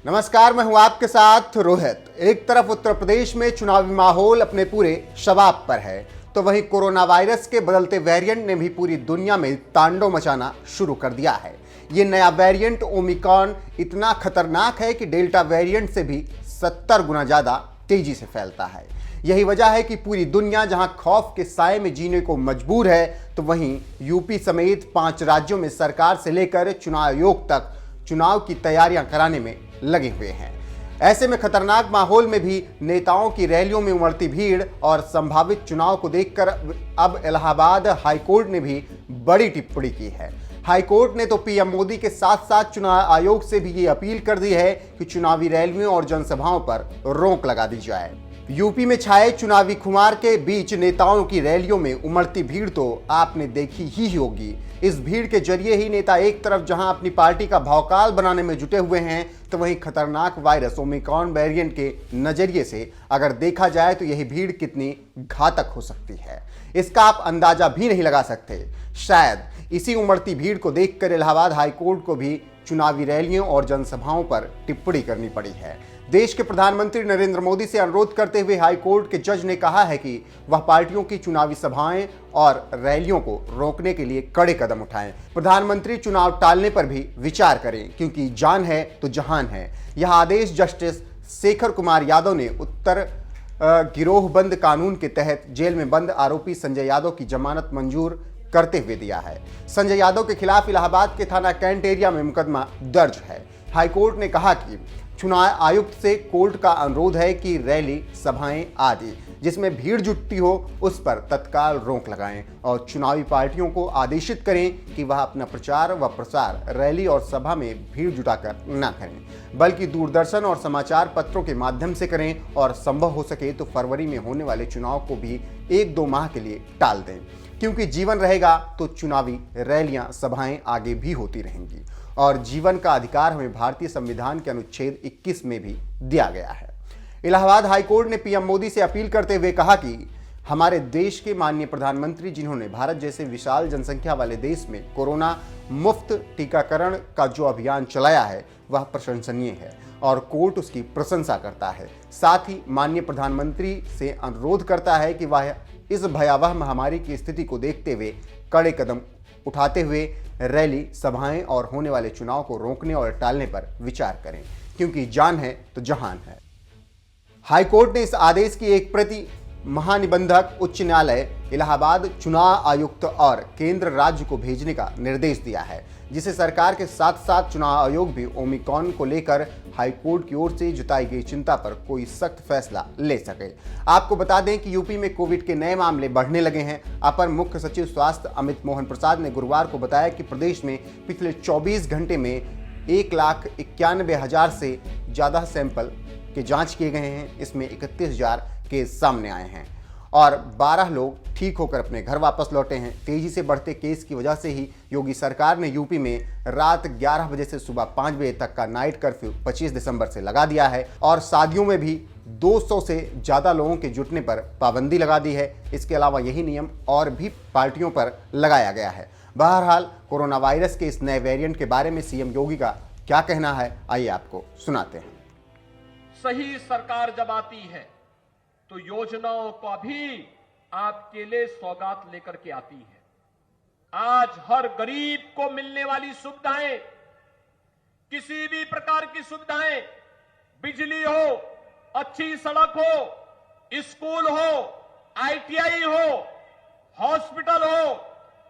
नमस्कार, मैं हूं आपके साथ रोहित। एक तरफ उत्तर प्रदेश में चुनावी माहौल अपने पूरे शबाब पर है, तो वहीं कोरोना वायरस के बदलते वेरिएंट ने भी पूरी दुनिया में तांडव मचाना शुरू कर दिया है। ये नया वेरिएंट ओमिक्रॉन इतना खतरनाक है कि डेल्टा वेरिएंट से भी 70 गुना ज्यादा तेजी से फैलता है। यही वजह है कि पूरी दुनिया जहां खौफ के साए में जीने को मजबूर है, तो वहीं यूपी समेत 5 राज्यों में सरकार से लेकर चुनाव आयोग तक चुनाव की तैयारियां कराने में लगे हुए हैं। ऐसे में खतरनाक माहौल में भी नेताओं की रैलियों में उमड़ती भीड़ और संभावित चुनाव को देखकर अब इलाहाबाद हाईकोर्ट ने भी बड़ी टिप्पणी की है। हाईकोर्ट ने तो पीएम मोदी के साथ साथ चुनाव आयोग से भी ये अपील कर दी है कि चुनावी रैलियों और जनसभाओं पर रोक लगा दी जाए। यूपी में छाए चुनावी खुमार के बीच नेताओं की रैलियों में उमड़ती भीड़ तो आपने देखी ही होगी। इस भीड़ के जरिए ही नेता एक तरफ जहां अपनी पार्टी का भौकाल बनाने में जुटे हुए हैं, तो वहीं खतरनाक वायरस ओमिक्रॉन वेरिएंट के नजरिए से अगर देखा जाए तो यही भीड़ कितनी घातक हो सकती है, इसका आप अंदाजा भी नहीं लगा सकते। शायद इसी उमड़ती भीड़ को देखकर इलाहाबाद हाईकोर्ट को भी चुनावी रैलियों और जनसभाओं पर टिप्पणी करनी पड़ी है। देश के प्रधानमंत्री नरेंद्र मोदी से अनुरोध करते हुए हाईकोर्ट के जज ने कहा है कि वह पार्टियों की चुनावी सभाएं और रैलियों को रोकने के लिए कड़े कदम उठाएं। प्रधानमंत्री चुनाव टालने पर भी विचार करें, क्योंकि जान है तो जहान है। यह आदेश जस्टिस शेखर कुमार यादव ने उत्तर गिरोहबंद कानून के तहत जेल में बंद आरोपी संजय यादव की जमानत मंजूर करते हुए दिया है। संजय यादव के खिलाफ इलाहाबाद के थाना कैंट एरिया में मुकदमा दर्ज है। हाईकोर्ट ने कहा कि चुनाव आयुक्त से कोर्ट का अनुरोध है कि रैली, सभाएं आदि जिसमें भीड़ जुटती हो उस पर तत्काल रोक लगाएं और चुनावी पार्टियों को आदेशित करें कि वह अपना प्रचार व प्रसार रैली और सभा में भीड़ जुटाकर न करें, बल्कि दूरदर्शन और समाचार पत्रों के माध्यम से करें और संभव हो सके तो फरवरी में होने वाले चुनाव को भी 1-2 माह के लिए टाल दें, क्योंकि जीवन रहेगा तो चुनावी रैलियां, सभाएं आगे भी होती रहेंगी और जीवन का अधिकार हमें भारतीय संविधान के अनुच्छेद 21 में भी दिया गया है। इलाहाबाद हाईकोर्ट ने पीएम मोदी से अपील करते हुए कहा कि हमारे देश के माननीय प्रधानमंत्री, जिन्होंने भारत जैसे विशाल जनसंख्या वाले देश में कोरोना मुफ्त टीकाकरण का जो अभियान चलाया है वह प्रशंसनीय है और कोर्ट उसकी प्रशंसा करता है। साथ ही माननीय प्रधानमंत्री से अनुरोध करता है कि वह इस भयावह महामारी की स्थिति को देखते हुए कड़े कदम उठाते हुए रैली, सभाएं और होने वाले चुनाव को रोकने और टालने पर विचार करें, क्योंकि जान है तो जहान है। हाईकोर्ट ने इस आदेश की एक प्रति महानिबंधक उच्च न्यायालय, इलाहाबाद चुनाव आयुक्त और केंद्र राज्य को भेजने का निर्देश दिया है, जिसे सरकार के साथ साथ चुनाव आयोग भी ओमिक्रॉन को लेकर हाईकोर्ट की ओर से जताई गई चिंता पर कोई सख्त फैसला ले सके। आपको बता दें कि यूपी में कोविड के नए मामले बढ़ने लगे हैं। अपर मुख्य सचिव स्वास्थ्य अमित मोहन प्रसाद ने गुरुवार को बताया कि प्रदेश में पिछले 24 घंटे में 1,91,000 से ज्यादा सैंपल के जांच किए गए हैं। इसमें 31,000 केस सामने आए हैं और 12 लोग ठीक होकर अपने घर वापस लौटे हैं। तेजी से बढ़ते केस की वजह से ही योगी सरकार ने यूपी में रात 11 बजे से सुबह 5 बजे तक का नाइट कर्फ्यू 25 दिसंबर से लगा दिया है और शादियों में भी 200 से ज़्यादा लोगों के जुटने पर पाबंदी लगा दी है। इसके अलावा यही नियम और भी पार्टियों पर लगाया गया है। बहरहाल, कोरोना वायरस के इस नए वेरिएंट के बारे में सीएम योगी का क्या कहना है, आइए आपको सुनाते हैं। सही सरकार जब आती है तो योजनाओं का भी आपके लिए सौगात लेकर के आती है। आज हर गरीब को मिलने वाली सुविधाएं, किसी भी प्रकार की सुविधाएं, बिजली हो, अच्छी सड़क हो, स्कूल हो, आईटीआई हो, हॉस्पिटल हो,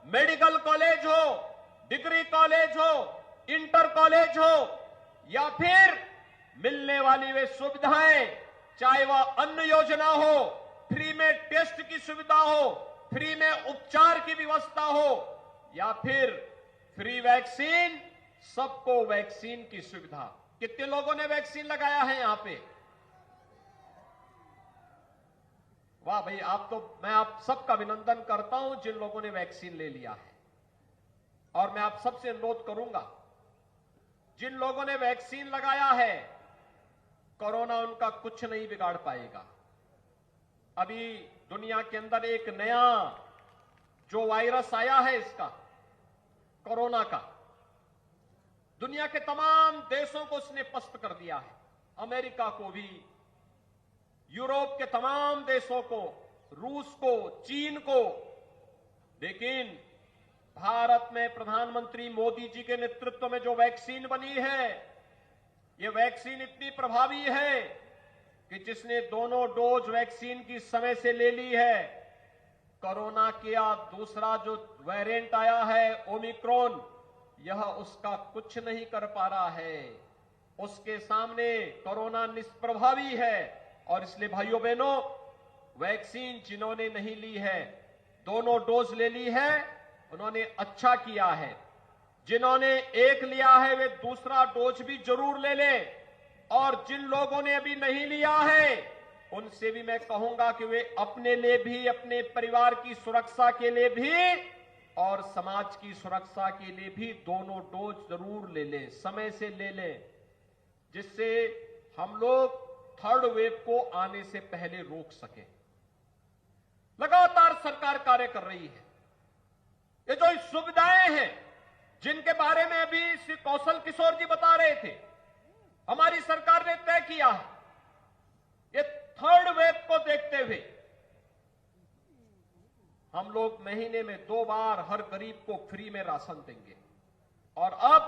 मेडिकल कॉलेज हो, डिग्री कॉलेज हो, इंटर कॉलेज हो, या फिर मिलने वाली वे सुविधाएं, चाहे वह अन्न योजना हो, फ्री में टेस्ट की सुविधा हो, फ्री में उपचार की व्यवस्था हो, या फिर फ्री वैक्सीन, सबको वैक्सीन की सुविधा। कितने लोगों ने वैक्सीन लगाया है यहां पे? वाह भाई, मैं आप सबका अभिनंदन करता हूं जिन लोगों ने वैक्सीन ले लिया है। और मैं आप सबसे अनुरोध करूंगा, जिन लोगों ने वैक्सीन लगाया है, कोरोना उनका कुछ नहीं बिगाड़ पाएगा। अभी दुनिया के अंदर एक नया जो वायरस आया है, इसका कोरोना का, दुनिया के तमाम देशों को उसने पस्त कर दिया है, अमेरिका को भी, यूरोप के तमाम देशों को, रूस को, चीन को। लेकिन भारत में प्रधानमंत्री मोदी जी के नेतृत्व में जो वैक्सीन बनी है, ये वैक्सीन इतनी प्रभावी है कि जिसने दोनों डोज वैक्सीन की समय से ले ली है, कोरोना का दूसरा जो वेरिएंट आया है ओमिक्रॉन, यह उसका कुछ नहीं कर पा रहा है। उसके सामने कोरोना निष्प्रभावी है। और इसलिए भाइयों बहनों, वैक्सीन जिन्होंने नहीं ली है, दोनों डोज ले ली है, उन्होंने अच्छा किया है। जिन्होंने एक लिया है वे दूसरा डोज भी जरूर ले लें। और जिन लोगों ने अभी नहीं लिया है, उनसे भी मैं कहूंगा कि वे अपने लिए भी, अपने परिवार की सुरक्षा के लिए भी और समाज की सुरक्षा के लिए भी दोनों डोज जरूर ले लें, समय से ले लें, जिससे हम लोग थर्ड वेव को आने से पहले रोक सके। लगातार सरकार कार्य कर रही है। ये जो सुविधाएं हैं जिनके बारे में अभी श्री कौशल किशोर जी बता रहे थे, हमारी सरकार ने तय किया है, ये थर्ड वेव को देखते हुए हम लोग महीने में 2 बार हर गरीब को फ्री में राशन देंगे। और अब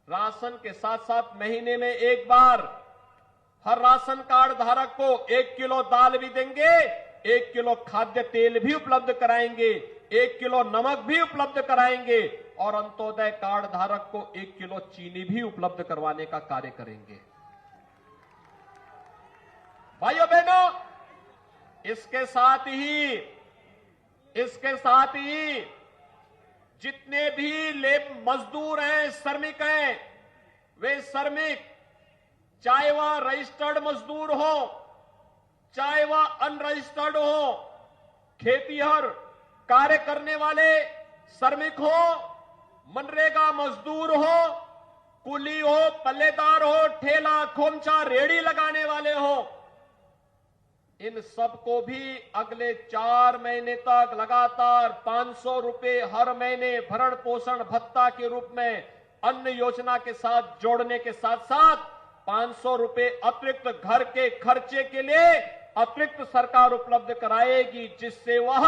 राशन के साथ साथ महीने में 1 बार हर राशन कार्ड धारक को 1 किलो दाल भी देंगे, 1 किलो खाद्य तेल भी उपलब्ध कराएंगे, 1 किलो नमक भी उपलब्ध कराएंगे और अंत्योदय कार्ड धारक को 1 किलो चीनी भी उपलब्ध करवाने का कार्य करेंगे। भाइयों बहनों, इसके साथ ही जितने भी मजदूर हैं, श्रमिक हैं, वे श्रमिक चाहे वह रजिस्टर्ड मजदूर हो, चाहे वह अनरजिस्टर्ड हो, खेतीहर कार्य करने वाले श्रमिक हो, मनरेगा मजदूर हो, कुली हो, पल्लेदार हो, ठेला खोमचा रेड़ी लगाने वाले हो, इन सबको भी अगले 4 महीने तक लगातार 500 रुपए हर महीने भरण पोषण भत्ता के रूप में अन्न योजना के साथ जोड़ने के साथ साथ 500 रुपए अतिरिक्त घर के खर्चे के लिए अतिरिक्त सरकार उपलब्ध कराएगी, जिससे वह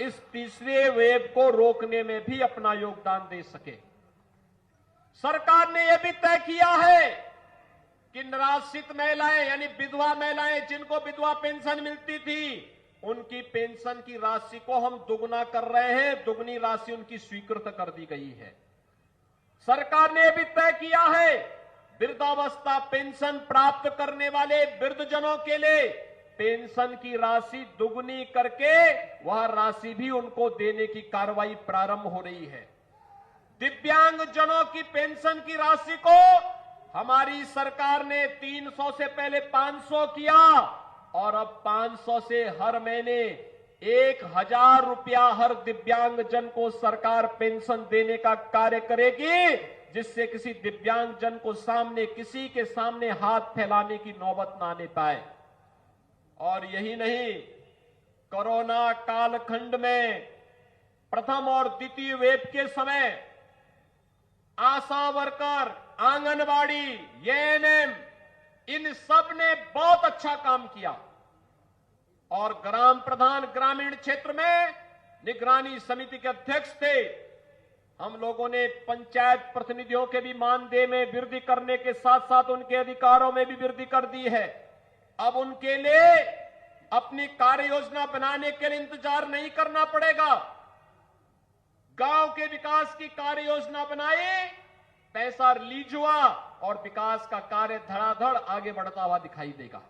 इस तीसरे वेव को रोकने में भी अपना योगदान दे सके। सरकार ने यह भी तय किया है कि निराश्रित महिलाएं यानी विधवा महिलाएं, जिनको विधवा पेंशन मिलती थी, उनकी पेंशन की राशि को हम दुगना कर रहे हैं, दुगनी राशि उनकी स्वीकृत कर दी गई है। सरकार ने भी तय किया है वृद्धावस्था पेंशन प्राप्त करने वाले वृद्धजनों के लिए पेंशन की राशि दुगनी करके वह राशि भी उनको देने की कार्रवाई प्रारंभ हो रही है। दिव्यांगजनों की पेंशन की राशि को हमारी सरकार ने 300 से पहले 500 किया और अब 500 से हर महीने 1000 रुपया हर दिव्यांगजन को सरकार पेंशन देने का कार्य करेगी, जिससे किसी दिव्यांगजन को किसी के सामने हाथ फैलाने की नौबत ना आने पाए। और यही नहीं, कोरोना कालखंड में प्रथम और द्वितीय वेव के समय आशा वर्कर, आंगनबाड़ी, एएनएम, इन सब ने बहुत अच्छा काम किया और ग्राम प्रधान ग्रामीण क्षेत्र में निगरानी समिति के अध्यक्ष थे। हम लोगों ने पंचायत प्रतिनिधियों के भी मानदेय में वृद्धि करने के साथ साथ उनके अधिकारों में भी वृद्धि कर दी है। अब उनके लिए अपनी कार्य योजना बनाने के लिए इंतजार नहीं करना पड़ेगा। गांव के विकास की कार्य योजना बनाई, पैसा रिलीज हुआ और विकास का कार्य धड़ाधड़ आगे बढ़ता हुआ दिखाई देगा।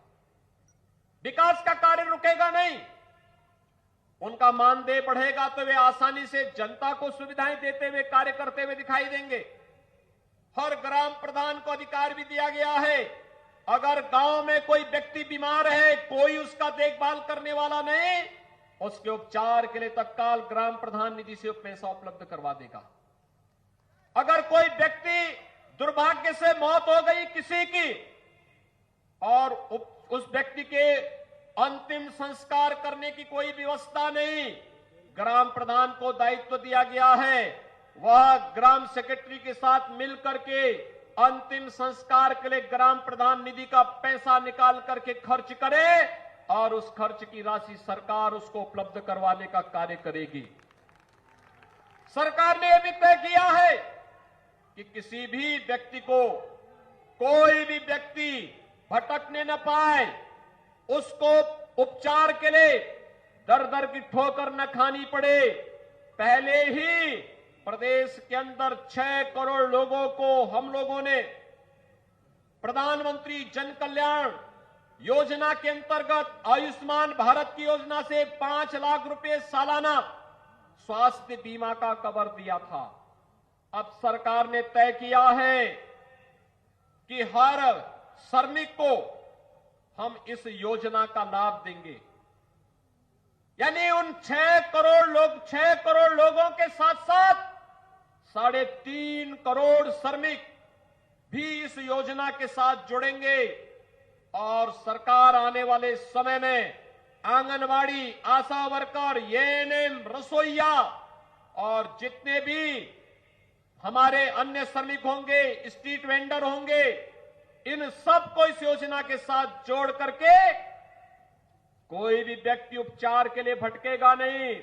विकास का कार्य रुकेगा नहीं, उनका मानदेय बढ़ेगा तो वे आसानी से जनता को सुविधाएं देते हुए कार्य करते हुए दिखाई देंगे। हर ग्राम प्रधान को अधिकार भी दिया गया है, अगर गांव में कोई व्यक्ति बीमार है, कोई उसका देखभाल करने वाला नहीं, उसके उपचार के लिए तत्काल ग्राम प्रधान निधि से पैसा उपलब्ध करवा देगा। अगर कोई व्यक्ति दुर्भाग्य से मौत हो गई किसी की और उस व्यक्ति के अंतिम संस्कार करने की कोई व्यवस्था नहीं, ग्राम प्रधान को दायित्व दिया गया है वह ग्राम सेक्रेटरी के साथ मिलकर के अंतिम संस्कार के लिए ग्राम प्रधान निधि का पैसा निकाल करके खर्च करे और उस खर्च की राशि सरकार उसको उपलब्ध करवाने का कार्य करेगी। सरकार ने यह भी तय किया है कि किसी भी व्यक्ति को, कोई भी व्यक्ति भटकने न पाए, उसको उपचार के लिए दर दर की ठोकर न खानी पड़े। पहले ही प्रदेश के अंदर 6 करोड़ लोगों को हम लोगों ने प्रधानमंत्री जन कल्याण योजना के अंतर्गत आयुष्मान भारत की योजना से 5 लाख रुपए सालाना स्वास्थ्य बीमा का कवर दिया था। अब सरकार ने तय किया है कि हर श्रमिक को हम इस योजना का लाभ देंगे। यानी उन 6 करोड़ लोगों के साथ साथ 3.5 करोड़ श्रमिक भी इस योजना के साथ जुड़ेंगे और सरकार आने वाले समय में आंगनवाड़ी, आशा वर्कर, एएनएम, रसोइया और जितने भी हमारे अन्य श्रमिक होंगे, स्ट्रीट वेंडर होंगे, इन सबको इस योजना के साथ जोड़ करके कोई भी व्यक्ति उपचार के लिए भटकेगा नहीं।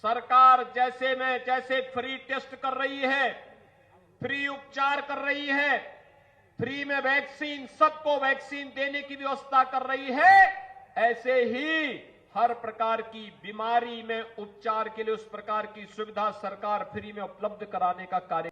सरकार जैसे फ्री टेस्ट कर रही है, फ्री उपचार कर रही है, फ्री में वैक्सीन, सबको वैक्सीन देने की व्यवस्था कर रही है, ऐसे ही हर प्रकार की बीमारी में उपचार के लिए उस प्रकार की सुविधा सरकार फ्री में उपलब्ध कराने का कार्य